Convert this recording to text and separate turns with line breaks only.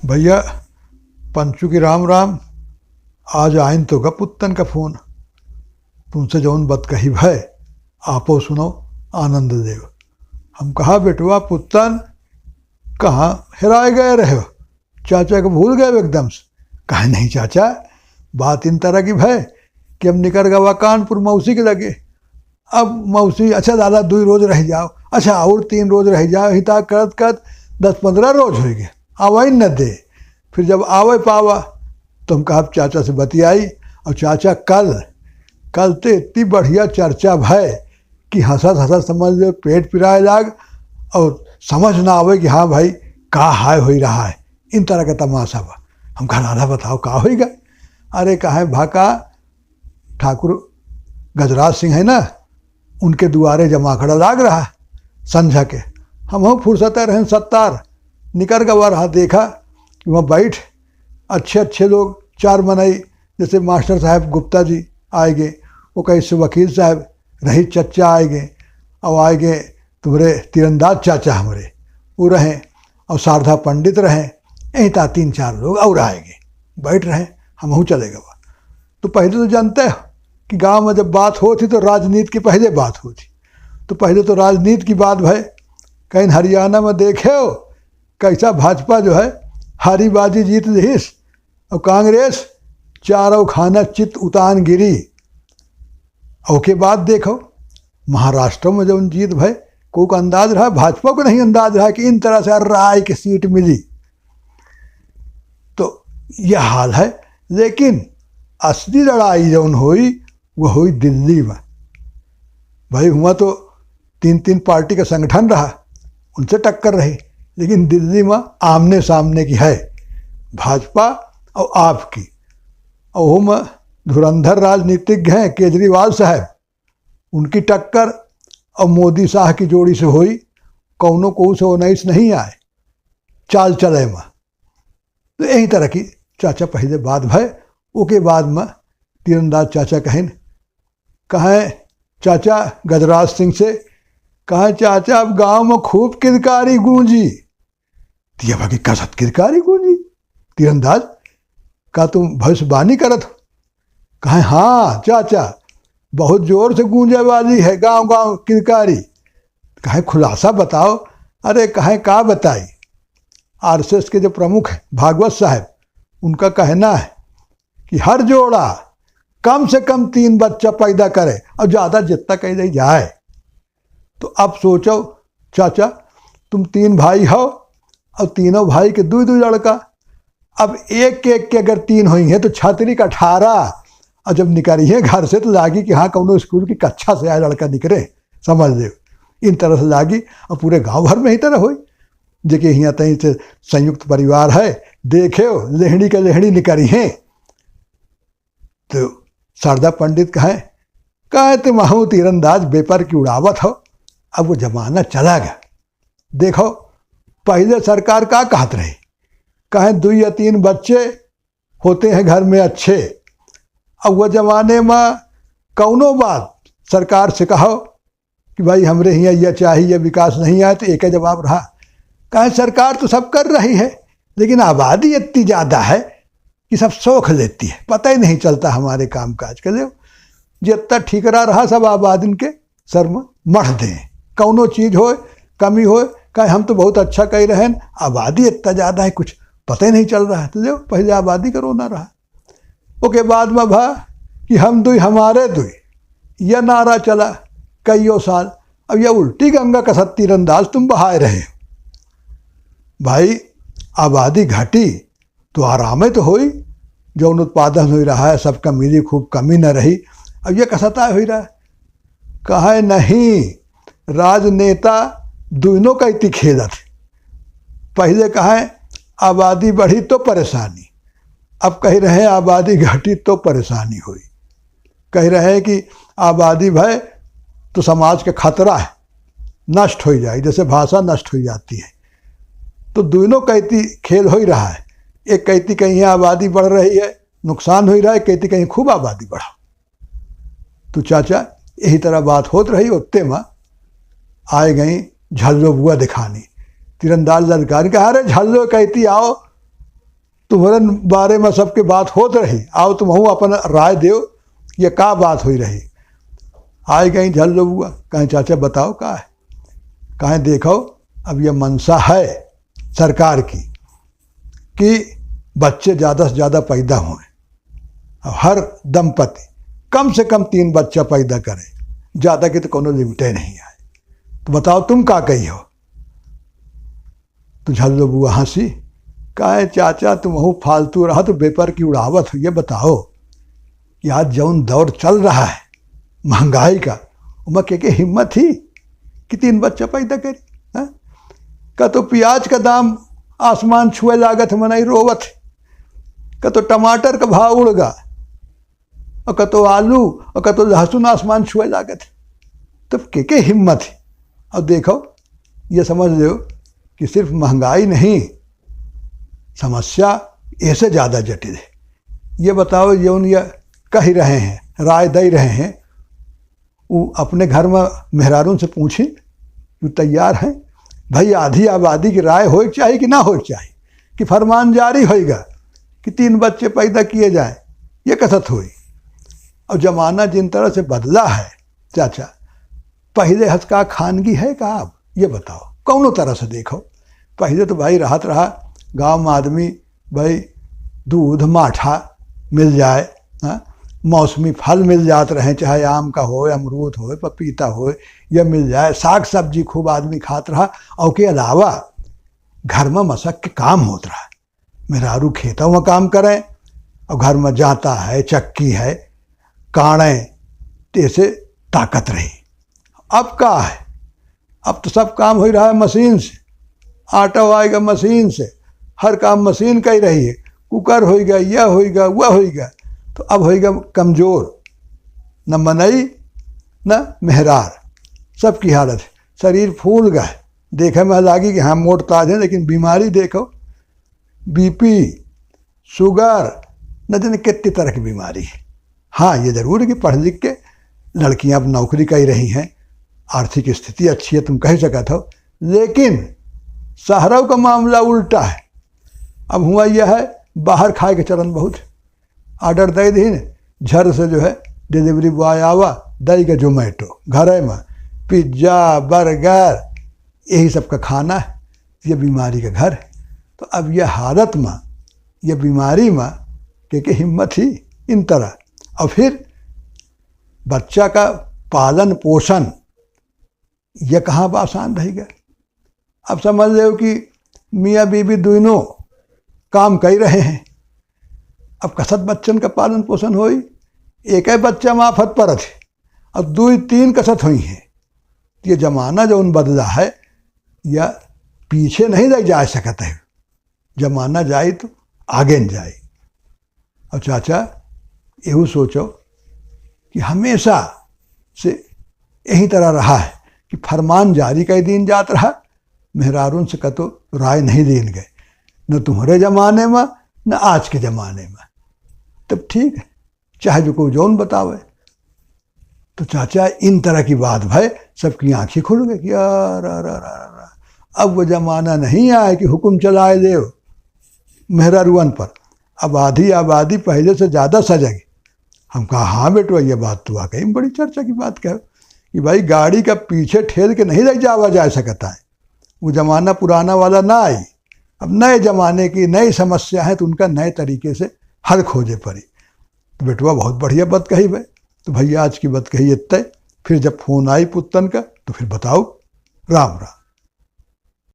भैया पंचू की राम राम। आज आइन तो गा पुत्तन का फोन। तुमसे जौन बत कही भय आपो सुनो आनंद देव। हम कहा बेटवा पुत्तन कहाँ हेराए गए रहे हो, चाचा को भूल गए एकदम से। कहा नहीं चाचा, बात इन तरह की भय कि हम निकल गवा कानपुर मौसी के लगे। अब मौसी अच्छा दादा 2 रोज रह जाओ, अच्छा और 3 रोज रह जाओ, हिता करत करत 10-15 रोज हो गए, आवाई न दे। फिर जब आवे पावा तो हम कहा चाचा से बतियाई, और चाचा कल तो इतनी बढ़िया चर्चा भय कि हंसत हंसत समझ लो पेट पिराए लाग, और समझ ना आवे कि हाँ भाई का हाय हो रहा है। इन तरह का तमाशा बा। हम कहा दादा बताओ का होगा। अरे कहा भाका ठाकुर गजराज सिंह है ना, उनके दुआरे जमाखड़ा लाग रहा संझा के। हम फुर्सत रहें 70 निकल गवा रहा, देखा कि वहाँ बैठ अच्छे लोग 4 मनई, जैसे मास्टर साहब गुप्ता जी आएंगे, वो कैसे वकील साहब रही चचा आएंगे, और आएंगे तुम्हारे तीरंदाज चाचा हमारे वो रहें, और शारदा पंडित रहें, यहीं था 3-4 लोग और आएंगे, बैठ रहे। हम चले गए। तो पहले तो जानते हो कि गांव में जब बात होती तो राजनीति की पहले बात होती। तो पहले तो राजनीति की बात भाई कहीं हरियाणा में देखे हो कैसा भाजपा जो है हारी बाजी जीत रहीस, और कांग्रेस चारों खाना चित उतान गिरी। और के बाद देखो महाराष्ट्र में जब जीत भाई को अंदाज रहा, भाजपा को नहीं अंदाज रहा कि इन तरह से राय की सीट मिली। तो यह हाल है। लेकिन असली लड़ाई जौन हुई वो हुई दिल्ली में। भाई हुआ तो 3 पार्टी का संगठन रहा, उनसे टक्कर रही, लेकिन दिल्ली में आमने सामने की है भाजपा और आपकी। और वो में धुरंधर राजनीतिज्ञ हैं केजरीवाल साहब, उनकी टक्कर और मोदी शाह की जोड़ी से हुई। कौनों को से 19 नहीं आए चाल चले में। तो यही तरह की चाचा पहले बात भय। उसके बाद में तीरंदाज चाचा कहें चाचा गजराज सिंह से, कहा चाचा अब गांव में खूब किरकारी गूंजी। दिया बाकी कसत किरकारी गूंजी। तीरंदाज का तुम भविष्यवाणी करत हो? कहा हाँ चाचा बहुत जोर से गूंजे वाली है गांव गांव किरकारी। कहे खुलासा बताओ। अरे कहे का बताई। आरएसएस के जो प्रमुख हैं भागवत साहब, उनका कहना है कि हर जोड़ा कम से कम 3 बच्चा पैदा करे, और ज़्यादा जितना कह दी जाए। तो अब सोचो चाचा तुम 3 भाई हो, और तीनों भाई के 2 लड़का। अब एक के अगर 3 हुई हैं तो छात्री का 18। और जब निकली है घर से तो लागी कि हाँ कौनो स्कूल की कक्षा से आया लड़का निकले, समझ लो इन तरह से लागी। और पूरे गांव भर में ही तरह हुई। जेके यहाँ तहीं से संयुक्त परिवार है, देखे हो लेहड़ी के लेहड़ी निकली हैं। तो शारदा पंडित कहे तुम हूँ तीरंदाज बेपर की उड़ावत हो। अब वो जमाना चला गया। देखो पहले सरकार का कहत रही, कहें 2 या 3 बच्चे होते हैं घर में अच्छे। अब वह जमाने में कौनो बात सरकार से कहो कि भाई हमरे यहाँ यह चाहिए, विकास नहीं आए, तो एक ही जवाब रहा, कहें सरकार तो सब कर रही है, लेकिन आबादी इतनी ज़्यादा है कि सब सोख लेती है, पता ही नहीं चलता हमारे काम काज के। जितना ठीकरा रहा सब आबादी के सर में मढ़ दें। कौनो चीज़ हो कमी हो, कहे हम तो बहुत अच्छा कह रहे हैं, आबादी इतना ज़्यादा है कुछ पता ही नहीं चल रहा है। तो जो पहले आबादी का रोना रहा। उसके बाद में भा कि हम 2 हमारे 2, यह नारा चला कईयों साल। अब यह उल्टी गंगा का तीरंदाज तुम बहाए रहे हो। भाई आबादी घटी तो आराम तो हुई, जो उत्पादन हो रहा है सबका मिली खूब कमी न रही। अब यह कसता हो रहा है। कहे नहीं, राजनेता दोनों का इतनी खेलत। पहले कहें आबादी बढ़ी तो परेशानी, अब कह रहे हैं आबादी घटी तो परेशानी हुई। कह रहे हैं कि आबादी भय तो समाज का खतरा है, नष्ट हो जाए, जैसे भाषा नष्ट हो जाती है। तो दोनों कहती खेल हो ही रहा है। एक कहती कहीं आबादी बढ़ रही है नुकसान हो रहा है, कहती कहीं खूब आबादी बढ़ा। तो चाचा यही तरह बात होत रही। उत्ते में आए गई झल्लो बुआ दिखानी। तीरंदाज ललकार कहा अरे झल्लो कहती आओ, तुम्हारे बारे में सबके बात होत रही, आओ तुम अपन राय दो, ये का बात हुई रही। आए कहीं झल लो बुआ, कहीं चाचा बताओ का है, कहीं देखो अब ये मनसा है सरकार की कि बच्चे ज़्यादा से ज़्यादा पैदा हों, हर दंपति कम से कम 3 बच्चा पैदा करे, ज़्यादा की तो कोनो लिमिटे नहीं आए। तो बताओ तुम का कही हो। तो झल्लो बुआ हंसी, काहे चाचा तुम हो फालतू रहा तो बेपर की उड़ावत हो। ये बताओ कि आज जौन दौर चल रहा है महंगाई का, उमा के हिम्मत ही कि 3 बच्चा पैदा करी। का तो प्याज का दाम आसमान छुए लागत मनाई रोवत, का तो टमाटर का भाव उड़ गा, और का तो आलू और का तो लहसुन आसमान छुए लागत। तब के हिम्मत है। अब देखो ये समझ लो कि सिर्फ महंगाई नहीं, समस्या ऐसे ज़्यादा जटिल है। ये बताओ जौन ये कह रहे हैं, राय दे रहे हैं, वो अपने घर में मेहरारून से पूछें वो तैयार हैं भाई आधी आबादी की राय हो चाहिए कि ना हो चाहिए, कि फरमान जारी होएगा कि 3 बच्चे पैदा किए जाएं, ये कसत हुई। और ज़माना जिन तरह से बदला है चाचा, पहले हंसका खानगी है का अब ये बताओ, कौनों तरह से देखो। पहले तो भाई राहत रहा गांव में आदमी भाई दूध माठा मिल जाए, मौसमी फल मिल जाते रहे, चाहे आम का हो, अमरूद हो, पपीता हो, यह मिल जाए, साग सब्जी खूब आदमी खात रहा। और के अलावा घर में मशक के काम होता रहा, मेहरारू खेतों में काम करें और घर में जाता है, चक्की है, काड़े, ऐसे ताकत रही। अब का है, अब तो सब काम हो रहा है मशीन से, आटा आएगा मशीन से, हर काम मशीन का ही रही है, कुकर होएगा, यह होएगा, वह होएगा। तो अब होएगा कमज़ोर, न मनई न मेहरार, सबकी हालत है, शरीर फूल गए, देखे में लागी कि हाँ मोट ताज है, लेकिन बीमारी देखो, बीपी, शुगर, न जाने कितनी तरह की बीमारी है। हाँ ये ज़रूर है कि पढ़ लिख के लड़कियां अब नौकरी कर ही रही हैं, आर्थिक स्थिति अच्छी है, तुम कह सकते हो, लेकिन शहरों का मामला उल्टा है। अब हुआ यह है बाहर खाए के चलन बहुत, ऑर्डर दे दी झर से जो है डिलीवरी बॉय आवा, देगा जोमेटो, घरे में पिज्ज़ा बर्गर यही सब का खाना है, ये बीमारी का घर है। तो अब यह हालत में, यह बीमारी में के हिम्मत ही इन तरह। और फिर बच्चा का पालन पोषण यह कहाँ आसान रहेगा। अब समझ लो कि मियाँ बीबी दोनों काम कर रहे हैं, अब कसत बच्चन का पालन पोषण होई, एक ही बच्चा माफत परत है अब 2-3 कसत हुई हैं। ये जमाना जो उन बदला है या पीछे नहीं रह जा सकता है, जमाना जाए तो आगे न जाए। और चाचा यही सोचो कि हमेशा से यही तरह रहा है कि फरमान जारी कई दिन जात रहा, मेहरारून से कतो राय नहीं देन गए, न तुम्हारे ज़माने में न आज के ज़माने में। तब ठीक है, चाहे जो कोई जौन बतावे। तो चाचा इन तरह की बात भाई सबकी आंखें खुल गई कि यार अब वो ज़माना नहीं आया कि हुक्म चलाए दे मेहरारूअन पर, अब आधी आबादी पहले से ज़्यादा सजेगी। हम कहा हाँ बेटो ये बात तो वाकई में बड़ी चर्चा की बात कहो कि भाई गाड़ी का पीछे ठेल के नहीं लग जावा जा सकता है, वो ज़माना पुराना वाला ना आई, अब नए ज़माने की नई समस्या है, तो उनका नए तरीके से हल खोजे पड़ी। तो बेटुआ बहुत बढ़िया बात कही भाई। तो भैया आज की बात कही इतने, फिर जब फोन आई पुत्तन का तो फिर बताओ। राम राम।